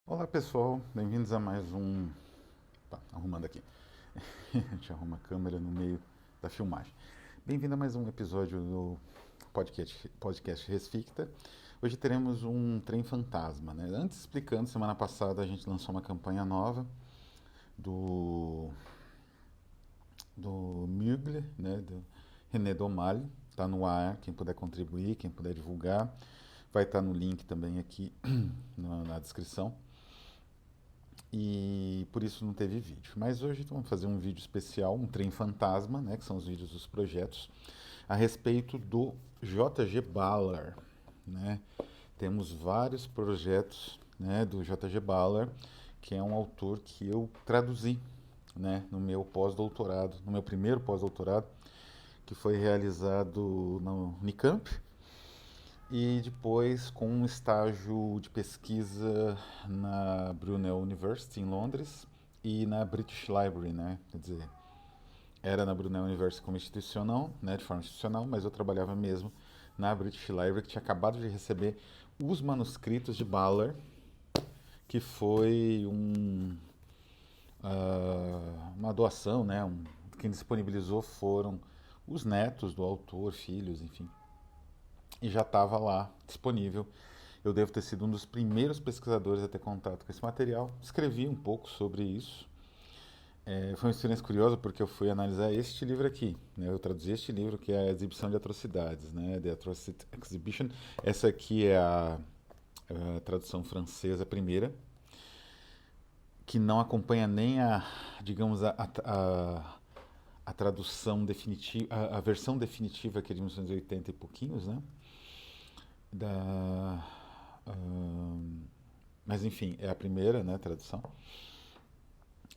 Olá pessoal, bem-vindos a mais um. Arrumando aqui. A gente arruma a câmera no meio da filmagem. Bem-vindo a mais um episódio do podcast Resficta. Hoje teremos um trem fantasma, né? Antes explicando, semana passada a gente lançou uma campanha nova do Mugler, né? Do René Domal. Está no ar, quem puder contribuir, quem puder divulgar. Vai estar no link também aqui na descrição. E por isso não teve vídeo. Mas hoje vamos fazer um vídeo especial, um trem fantasma, né, que são os vídeos dos projetos, a respeito do J.G. Ballard, né? Temos vários projetos, né, do J.G. Ballard, que é um autor que eu traduzi, né, no meu pós-doutorado, no meu primeiro pós-doutorado, que foi realizado no Unicamp, e depois com um estágio de pesquisa na Brunel University em Londres e na British Library, né? Quer dizer, era na Brunel University como institucional, né, de forma institucional, mas eu trabalhava mesmo na British Library, que tinha acabado de receber os manuscritos de Ballard, que foi uma doação, né? Quem disponibilizou foram os netos do autor, filhos, enfim, e já estava lá disponível. Eu devo ter sido um dos primeiros pesquisadores a ter contato com esse material. Escrevi um pouco sobre isso. Foi uma experiência curiosa porque eu fui analisar este livro aqui, né? Eu traduzi este livro que é a Exibição de Atrocidades, né? The Atrocity Exhibition. Essa aqui é a tradução francesa primeira, que não acompanha nem digamos, a tradução definitiva, a versão definitiva que é de 1980 e pouquinhos, né? Da, mas enfim, é a primeira, né, tradução.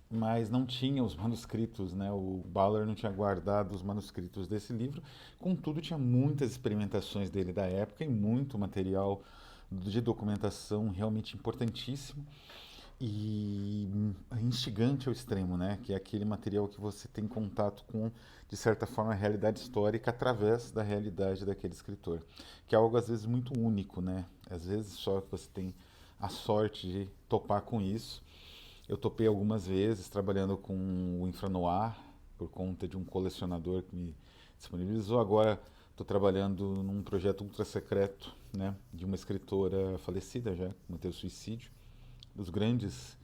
Mas não tinha os manuscritos, né? O Ballard não tinha guardado os manuscritos desse livro. Contudo, tinha muitas experimentações dele da época e muito material de documentação realmente importantíssimo e instigante ao extremo, né? Que é aquele material que você tem contato com, de certa forma, a realidade histórica através da realidade daquele escritor, que é algo às vezes muito único, né? Às vezes só que você tem a sorte de topar com isso. Eu topei algumas vezes trabalhando com o Infranoir por conta de um colecionador que me disponibilizou. Agora estou trabalhando num projeto ultra secreto, né, de uma escritora falecida já, que cometeu suicídio, dos grandes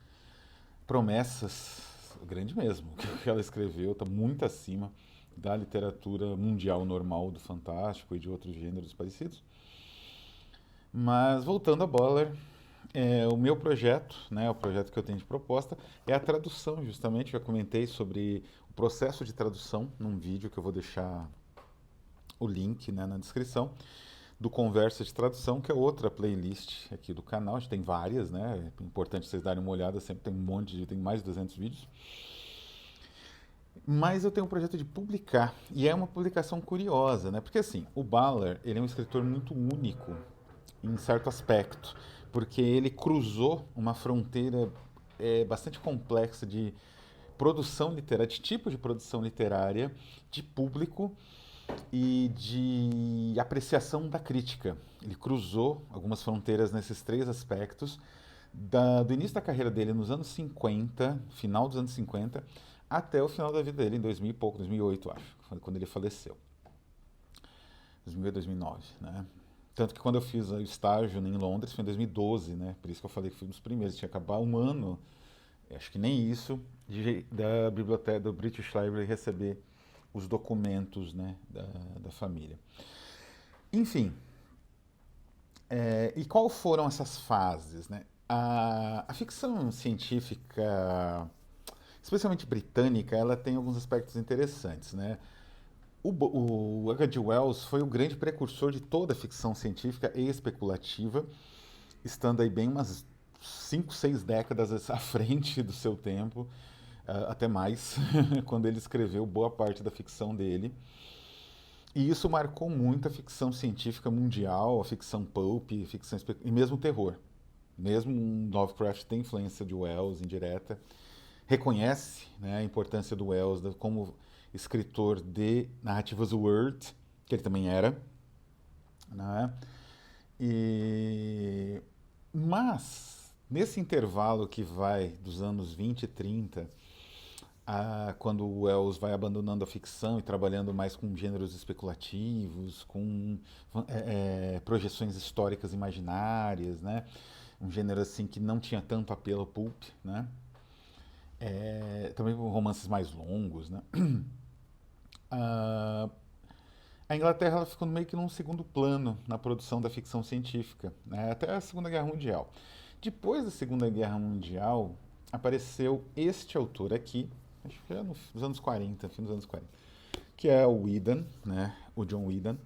promessas, grande mesmo, que ela escreveu, está muito acima da literatura mundial normal do fantástico e de outros gêneros parecidos. Mas voltando a Boller, o meu projeto, né, o projeto que eu tenho de proposta, é a tradução, justamente. Já comentei sobre o processo de tradução num vídeo que eu vou deixar o link, né, na descrição, do Conversa de Tradução, que é outra playlist aqui do canal. A gente tem várias, né? É importante vocês darem uma olhada, sempre tem um monte tem mais de 200 vídeos. Mas eu tenho um projeto de publicar, e é uma publicação curiosa, né? Porque assim, o Ballard, ele é um escritor muito único em certo aspecto, porque ele cruzou uma fronteira bastante complexa de produção literária, de tipo de produção literária, de público e de apreciação da crítica. Ele cruzou algumas fronteiras nesses três aspectos, do início da carreira dele nos anos 50, final dos anos 50, até o final da vida dele, em 2000 e pouco, 2008, acho, quando ele faleceu. 2008, 2009, né? Tanto que quando eu fiz o estágio em Londres foi em 2012, né? Por isso que eu falei que fui um dos primeiros. Tinha acabado um ano, acho que nem isso, da biblioteca do British Library receber os documentos, né, da família. Enfim, e qual foram essas fases, né? A ficção científica, especialmente britânica, ela tem alguns aspectos interessantes, né? O H.G. Wells foi o grande precursor de toda a ficção científica e especulativa, estando aí bem umas 5, 6 décadas à frente do seu tempo, até mais, quando ele escreveu boa parte da ficção dele. E isso marcou muito a ficção científica mundial, a ficção pulp, e mesmo o terror. Mesmo um Lovecraft tem influência de Wells indireta, reconhece, né, a importância do Wells como escritor de narrativas Word, que ele também era, né? Mas Nesse intervalo que vai dos anos 20 e 30, quando o Wells vai abandonando a ficção e trabalhando mais com gêneros especulativos, com projeções históricas imaginárias, né? Um gênero assim que não tinha tanto apelo ao pulp, né? Também com romances mais longos, né? Ah, a Inglaterra ela ficou meio que num segundo plano na produção da ficção científica, né? Até a Segunda Guerra Mundial. Depois da Segunda Guerra Mundial, apareceu este autor aqui, acho que é nos anos 40, fim dos anos 40, que é o Whedon, né? O John Whedon,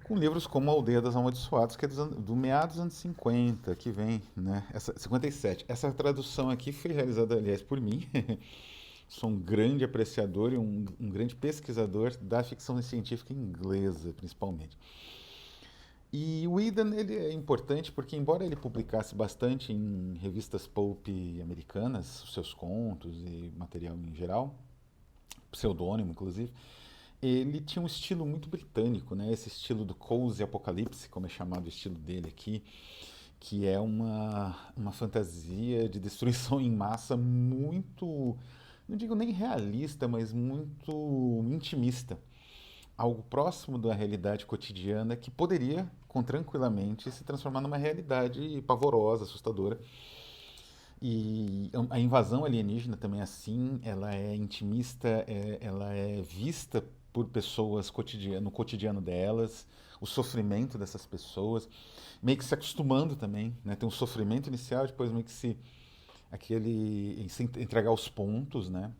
com livros como A Aldeia das Amaldiçoadas, que é do meados dos anos 50, que vem, né? 57. Essa tradução aqui foi realizada, aliás, por mim. Sou um grande apreciador e um grande pesquisador da ficção científica inglesa, principalmente. E o Whedon ele é importante porque, embora ele publicasse bastante em revistas pulp americanas, os seus contos e material em geral, pseudônimo inclusive, ele tinha um estilo muito britânico, né? Esse estilo do cozy apocalipse, como é chamado o estilo dele aqui, que é uma fantasia de destruição em massa muito, não digo nem realista, mas muito intimista. Algo próximo da realidade cotidiana que poderia, com tranquilamente, se transformar numa realidade pavorosa, assustadora. E a invasão alienígena também é assim, ela é intimista, ela é vista por pessoas no cotidiano delas, o sofrimento dessas pessoas, meio que se acostumando também, né? Tem um sofrimento inicial, depois meio que se entregar aos pontos, né?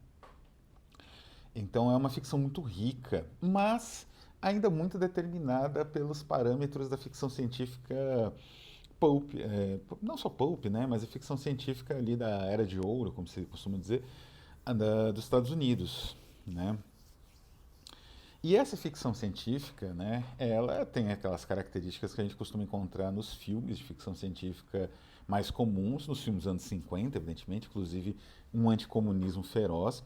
Então é uma ficção muito rica, mas ainda muito determinada pelos parâmetros da ficção científica pulp, não só pulp, né, mas a ficção científica ali da Era de Ouro, como se costuma dizer, dos Estados Unidos, né? E essa ficção científica, né, ela tem aquelas características que a gente costuma encontrar nos filmes de ficção científica mais comuns, nos filmes dos anos 50, evidentemente, inclusive um anticomunismo feroz.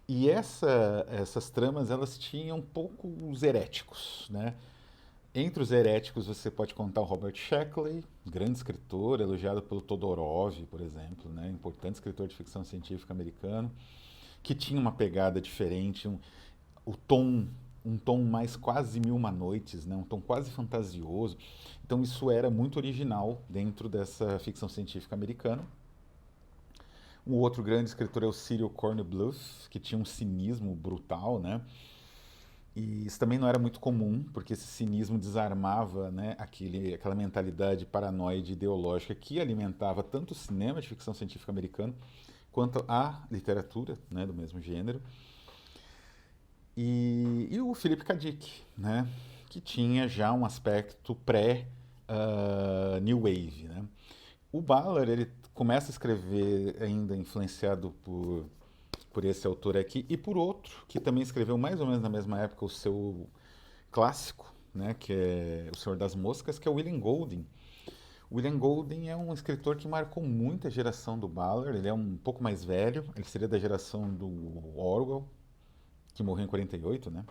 E essas tramas, elas tinham poucos heréticos, né? Entre os heréticos você pode contar o Robert Sheckley, grande escritor, elogiado pelo Todorov, por exemplo, né? Importante escritor de ficção científica americano, que tinha uma pegada diferente, o tom, um tom mais quase Mil e Uma Noites, né? Um tom quase fantasioso. Então isso era muito original dentro dessa ficção científica americana. Um outro grande escritor é o Cyril Kornbluth, que tinha um cinismo brutal, né? E isso também não era muito comum, porque esse cinismo desarmava, né, aquela mentalidade paranoide ideológica que alimentava tanto o cinema de ficção científica americano quanto a literatura, né, do mesmo gênero. E o Philip K. Dick, né, que tinha já um aspecto pré-New Wave, né? O Ballard, ele começa a escrever ainda influenciado por esse autor aqui e por outro que também escreveu mais ou menos na mesma época o seu clássico, né, que é O Senhor das Moscas, que é o William Golding. O William Golding é um escritor que marcou muita geração do Ballard, ele é um pouco mais velho, ele seria da geração do Orwell, que morreu em 48, né,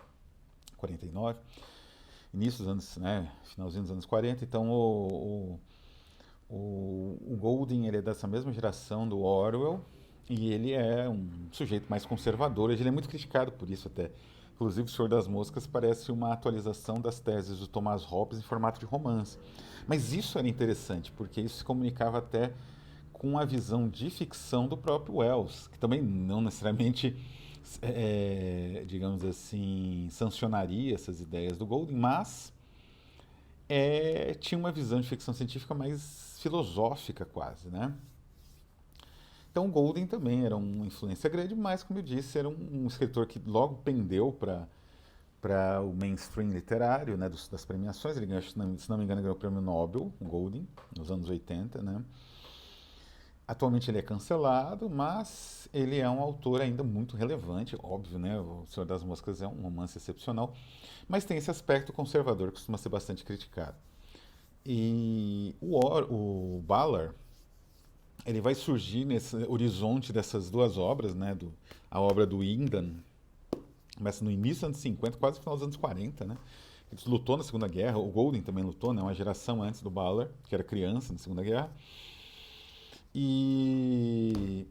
49, início dos anos, né, finalzinho dos anos 40, então o Golding ele é dessa mesma geração do Orwell e ele é um sujeito mais conservador. Ele é muito criticado por isso até. Inclusive, O Senhor das Moscas parece uma atualização das teses do Thomas Hobbes em formato de romance. Mas isso era interessante, porque isso se comunicava até com a visão de ficção do próprio Wells, que também não necessariamente, digamos assim, sancionaria essas ideias do Golding, mas tinha uma visão de ficção científica mais filosófica quase, né? Então Golding também era uma influência grande, mas como eu disse, era um escritor que logo pendeu para o mainstream literário, né, das premiações. Ele ganhou, se não me engano, ganhou o prêmio Nobel, o Golding, nos anos 80, né? Atualmente ele é cancelado, mas ele é um autor ainda muito relevante, óbvio, né? O Senhor das Moscas é um romance excepcional, mas tem esse aspecto conservador que costuma ser bastante criticado. E o Ballard, ele vai surgir nesse horizonte dessas duas obras, né? A obra do Whedon começa no início dos anos 50, quase no final dos anos 40, né? Ele lutou na Segunda Guerra, o Golden também lutou, né? Uma geração antes do Ballard, que era criança na Segunda Guerra. E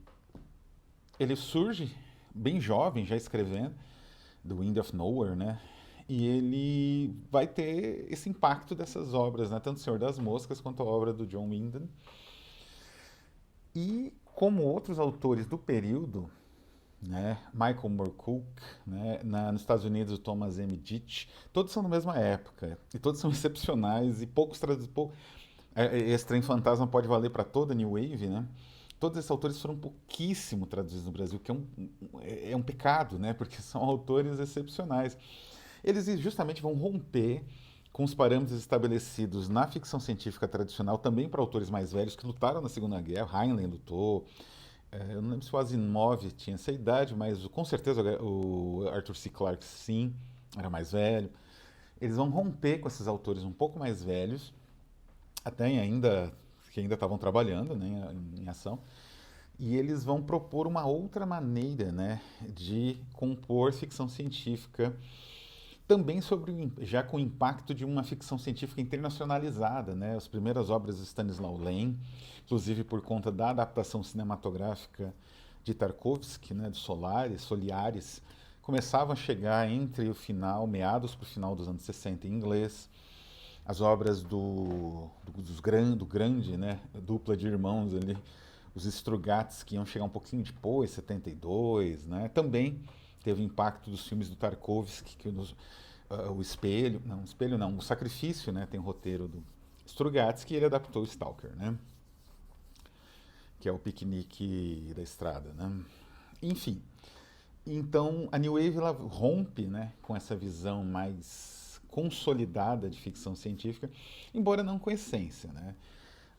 ele surge bem jovem, já escrevendo, do Wind of Nowhere, né? E ele vai ter esse impacto dessas obras, né? Tanto O Senhor das Moscas quanto a obra do John Wyndham. E como outros autores do período, né? Michael Moorcock, né? Nos Estados Unidos o Thomas M. Ditch, todos são da mesma época e todos são excepcionais e poucos traduzidos. Esse Trem Fantasma pode valer para toda a New Wave, né? Todos esses autores foram pouquíssimo traduzidos no Brasil, que é um pecado, né? Porque são autores excepcionais. Eles justamente vão romper com os parâmetros estabelecidos na ficção científica tradicional, também para autores mais velhos que lutaram na Segunda Guerra. Heinlein lutou. Eu não lembro se o Asimov tinha essa idade, mas com certeza o Arthur C. Clarke, sim, era mais velho. Eles vão romper com esses autores um pouco mais velhos, até ainda que ainda estavam trabalhando, né, em ação, e eles vão propor uma outra maneira, né, de compor ficção científica, também já com o impacto de uma ficção científica internacionalizada, né, as primeiras obras de Stanislaw Lem, inclusive por conta da adaptação cinematográfica de Tarkovsky, né, de Soliares, começavam a chegar entre o final, meados para o final dos anos 60 em inglês. As obras do grande, né, dupla de irmãos ali, os Strugatsky, que iam chegar um pouquinho depois, 72, né, também teve impacto dos filmes do Tarkovsky, o Espelho não, o Sacrifício, né, tem o roteiro do Strugatsky, e ele adaptou o Stalker, né, que é o piquenique da estrada, né. Enfim, então a New Wave ela rompe, né, com essa visão mais consolidada de ficção científica, embora não com essência, né?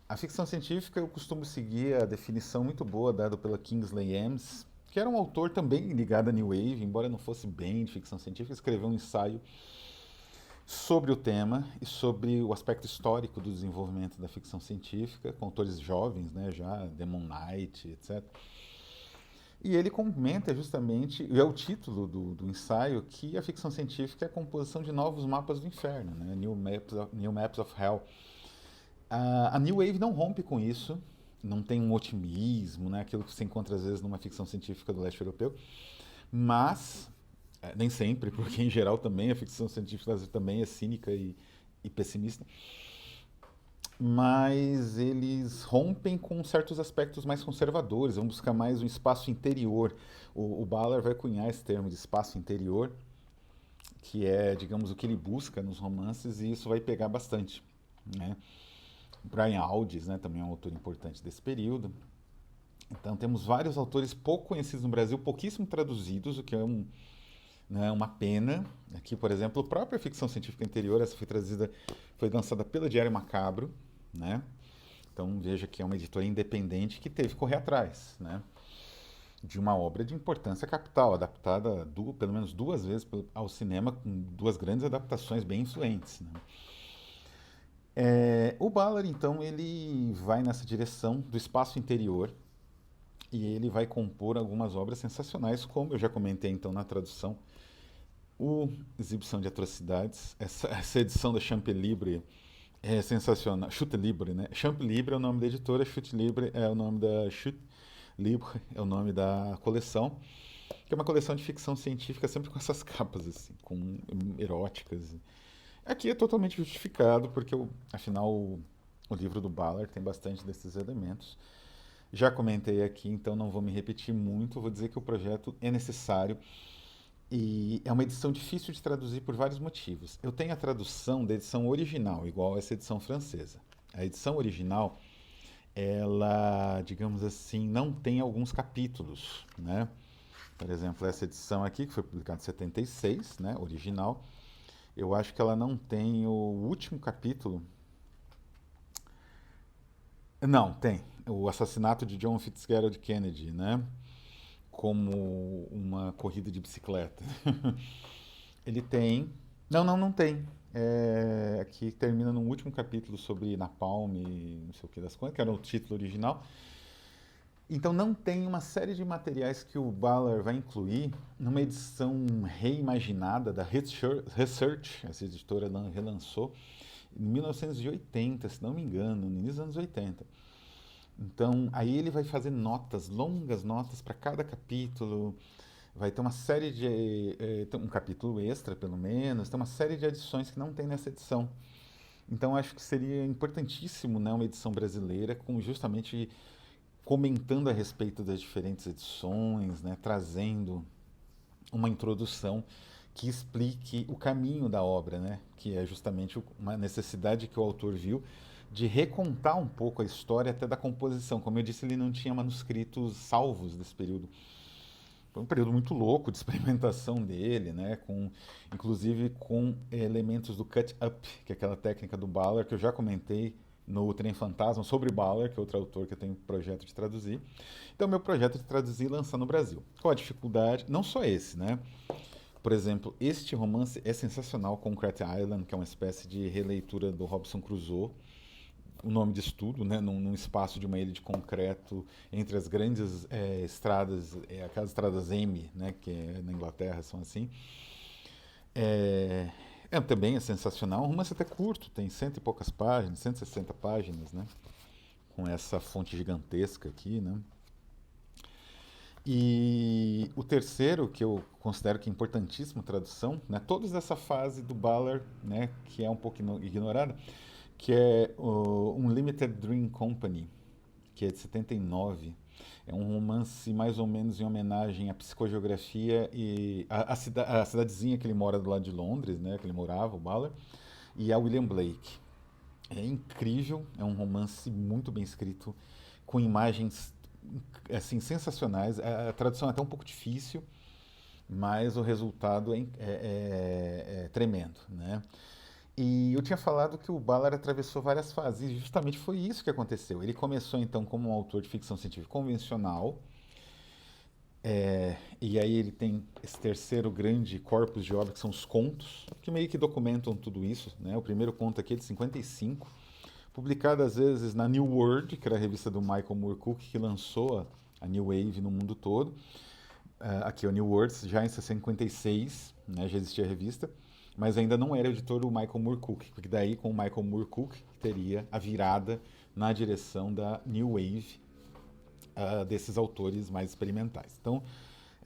A ficção científica eu costumo seguir a definição muito boa dada pela Kingsley Amis, que era um autor também ligado à New Wave, embora não fosse bem de ficção científica, escreveu um ensaio sobre o tema e sobre o aspecto histórico do desenvolvimento da ficção científica, com autores jovens, né, já Demon Knight, etc. E ele comenta justamente, e é o título do ensaio, que a ficção científica é a composição de novos mapas do inferno, né? New Maps of Hell. A New Wave não rompe com isso, não tem um otimismo, né? Aquilo que você encontra às vezes numa ficção científica do leste europeu, mas, nem sempre, porque em geral também a ficção científica também é cínica e pessimista, mas eles rompem com certos aspectos mais conservadores, vão buscar mais um espaço interior. O Ballard vai cunhar esse termo de espaço interior, que é, digamos, o que ele busca nos romances, e isso vai pegar bastante, né? Brian Aldiss, né, também é um autor importante desse período. Então temos vários autores pouco conhecidos no Brasil, pouquíssimo traduzidos, o que é uma pena. Aqui, por exemplo, a própria ficção científica interior, essa foi lançada pela Diário Macabro, né? Então veja que é uma editora independente que teve que correr atrás, né, de uma obra de importância capital, adaptada pelo menos duas vezes ao cinema, com duas grandes adaptações bem influentes, né? O Ballard, então, ele vai nessa direção do espaço interior e ele vai compor algumas obras sensacionais, como eu já comentei, então, na tradução, o Exibição de Atrocidades, essa edição da Champ Libre é sensacional. Chute Libre, né? Champ Libre é o nome da editora, Chute Libre é o nome da Chute Libre é o nome da coleção, que é uma coleção de ficção científica sempre com essas capas assim, com eróticas. Aqui é totalmente justificado, porque afinal o livro do Ballard tem bastante desses elementos. Já comentei aqui, então não vou me repetir muito, vou dizer que o projeto é necessário e é uma edição difícil de traduzir por vários motivos. Eu tenho a tradução da edição original, igual essa edição francesa. A edição original, ela, digamos assim, não tem alguns capítulos, né? Por exemplo, essa edição aqui, que foi publicada em 76, né, original, eu acho que ela não tem o último capítulo. Não, tem. O assassinato de John Fitzgerald Kennedy, né? Como uma corrida de bicicleta. Ele tem. Não, não, não tem. Aqui termina no último capítulo sobre Napalm e não sei o que das coisas, que era o título original. Então não tem uma série de materiais que o Ballard vai incluir numa edição reimaginada da Research, essa editora relançou, em 1980, se não me engano, no início dos anos 80. Então, aí ele vai fazer notas, longas notas para cada capítulo, vai ter uma série de. Tem um capítulo extra, pelo menos, tem uma série de edições que não tem nessa edição. Então, acho que seria importantíssimo, né, uma edição brasileira com justamente comentando a respeito das diferentes edições, né, trazendo uma introdução que explique o caminho da obra, né, que é justamente uma necessidade que o autor viu de recontar um pouco a história até da composição. Como eu disse, ele não tinha manuscritos salvos desse período. Foi um período muito louco de experimentação dele, né? Inclusive com elementos do cut-up, que é aquela técnica do Ballard, que eu já comentei no Trem Fantasma, sobre Ballard, que é outro autor que eu tenho projeto de traduzir. Então, meu projeto é de traduzir e lançar no Brasil. Qual a dificuldade? Não só esse, né? Por exemplo, este romance é sensacional, Concrete Island, que é uma espécie de releitura do Robinson Crusoe, o nome disso tudo, né, num espaço de uma ilha de concreto entre as grandes estradas, aquelas estradas M, né, que na Inglaterra são assim. Também é sensacional, um romance até curto, tem cento e poucas páginas, 160 páginas, né, com essa fonte gigantesca aqui, né. E o terceiro, que eu considero que é importantíssimo tradução, né, todos dessa fase do Ballard, né, que é um pouco ignorada, que é o Unlimited Dream Company, que é de 79. É um romance mais ou menos em homenagem à psicogeografia e a cidadezinha que ele mora do lado de Londres, né, que ele morava, o Ballard, e a William Blake. É incrível, é um romance muito bem escrito, com imagens assim sensacionais. A tradução é até um pouco difícil, mas o resultado é tremendo, né? E eu tinha falado que o Ballard atravessou várias fases, e justamente foi isso que aconteceu. Ele começou então como um autor de ficção científica convencional, e aí ele tem esse terceiro grande corpus de obra, que são os contos, que meio que documentam tudo isso, né? O primeiro conto aqui é de 55, publicado às vezes na New World, que era a revista do Michael Moorcock, que lançou a New Wave no mundo todo. Aqui é o New Words, já em 56, né, já existia a revista, mas ainda não era editor o Michael Moorcock, porque daí com o Michael Moorcock teria a virada na direção da New Wave, desses autores mais experimentais. Então,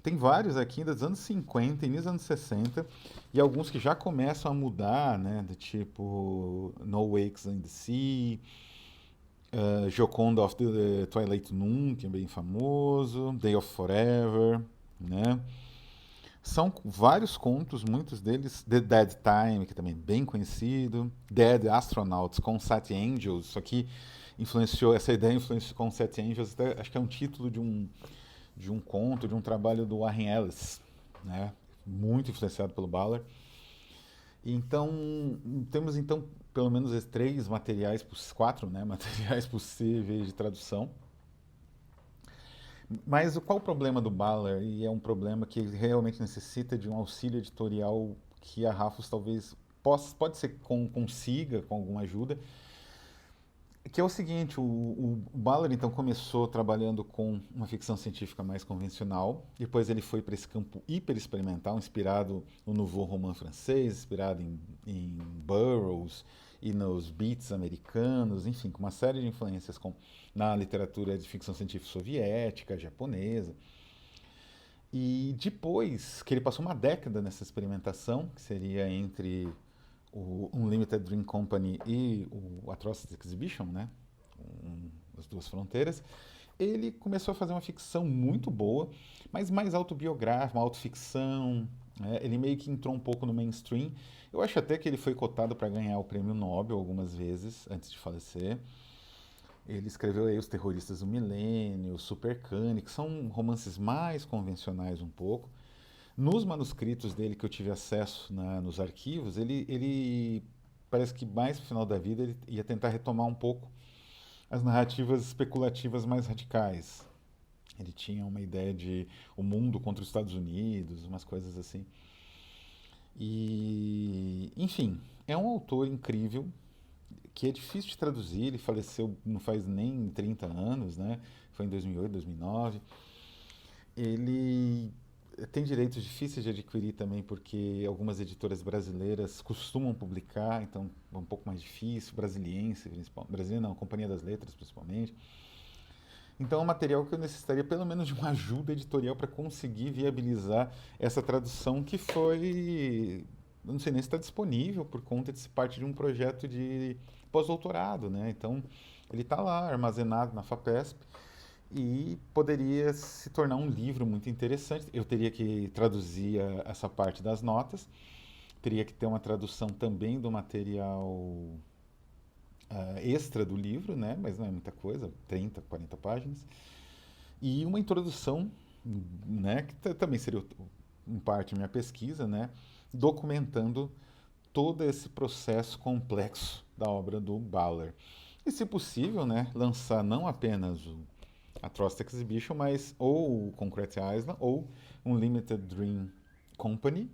tem vários aqui dos anos 50, início dos anos 60, e alguns que já começam a mudar, né, do tipo No Wakes in the Sea, Joconda of the Twilight Noon, que é bem famoso, Day of Forever, né? São vários contos, muitos deles, The Dead Time, que também é bem conhecido, Dead Astronauts com Sete Angels, isso aqui influenciou, essa ideia influenciou com Sete Angels, até, acho que é um título de um conto, de um trabalho do Warren Ellis, né? Muito influenciado pelo Ballard. Então, temos então pelo menos esses três materiais, quatro, né, materiais possíveis de tradução. Mas qual o problema do Ballard? E é um problema que realmente necessita de um auxílio editorial que a Rafus talvez pode ser consiga com alguma ajuda, que é o seguinte, o Ballard então começou trabalhando com uma ficção científica mais convencional, depois ele foi para esse campo hiper experimental, inspirado no Nouveau Roman francês, inspirado em Burroughs e nos beats americanos, enfim, com uma série de influências na literatura de ficção científica soviética, japonesa. E depois que ele passou uma década nessa experimentação, que seria entre o Unlimited Dream Company e o Atrocities Exhibition, né? As duas fronteiras, ele começou a fazer uma ficção muito boa, mas mais autobiográfica, uma autoficção. Né? Ele meio que entrou um pouco no mainstream. Eu acho até que ele foi cotado para ganhar o prêmio Nobel algumas vezes antes de falecer. Ele escreveu aí Os Terroristas do Milênio, Supercane, que são romances mais convencionais um pouco. Nos manuscritos dele que eu tive acesso nos arquivos, ele parece que mais no final da vida ele ia tentar retomar um pouco as narrativas especulativas mais radicais. Ele tinha uma ideia de o mundo contra os Estados Unidos, umas coisas assim. E, enfim, é um autor incrível que é difícil de traduzir. Ele faleceu não faz nem 30 anos, né? Foi em 2008, 2009. Ele tem direitos difíceis de adquirir também, porque algumas editoras brasileiras costumam publicar, então é um pouco mais difícil, Brasiliense, principalmente, Brasília não, Companhia das Letras, principalmente. Então é um material que eu necessitaria pelo menos de uma ajuda editorial para conseguir viabilizar essa tradução que foi, eu não sei nem se está disponível por conta de ser parte de um projeto de pós-doutorado, né? Então ele está lá armazenado na FAPESP e poderia se tornar um livro muito interessante. Eu teria que traduzir essa parte das notas, teria que ter uma tradução também do material extra do livro, né? Mas não é muita coisa, 30, 40 páginas. E uma introdução, né? Que também seria em parte minha pesquisa, né? Documentando todo esse processo complexo da obra do Bauer. E, se possível, né, lançar não apenas a Trost Exhibition, mas ou o Concrete Island, ou um Limited Dream Company,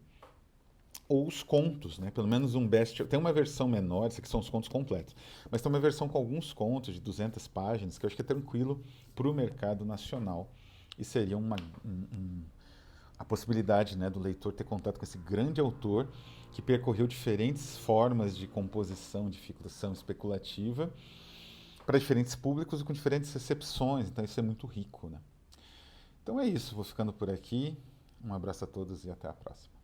ou os contos, né? Pelo menos um best. Tem uma versão menor, isso aqui são os contos completos, mas tem uma versão com alguns contos de 200 páginas que eu acho que é tranquilo para o mercado nacional e seria a possibilidade, né, do leitor ter contato com esse grande autor que percorreu diferentes formas de composição, de ficção especulativa para diferentes públicos e com diferentes recepções, então isso é muito rico, né? Então é isso, vou ficando por aqui. Um abraço a todos e até a próxima.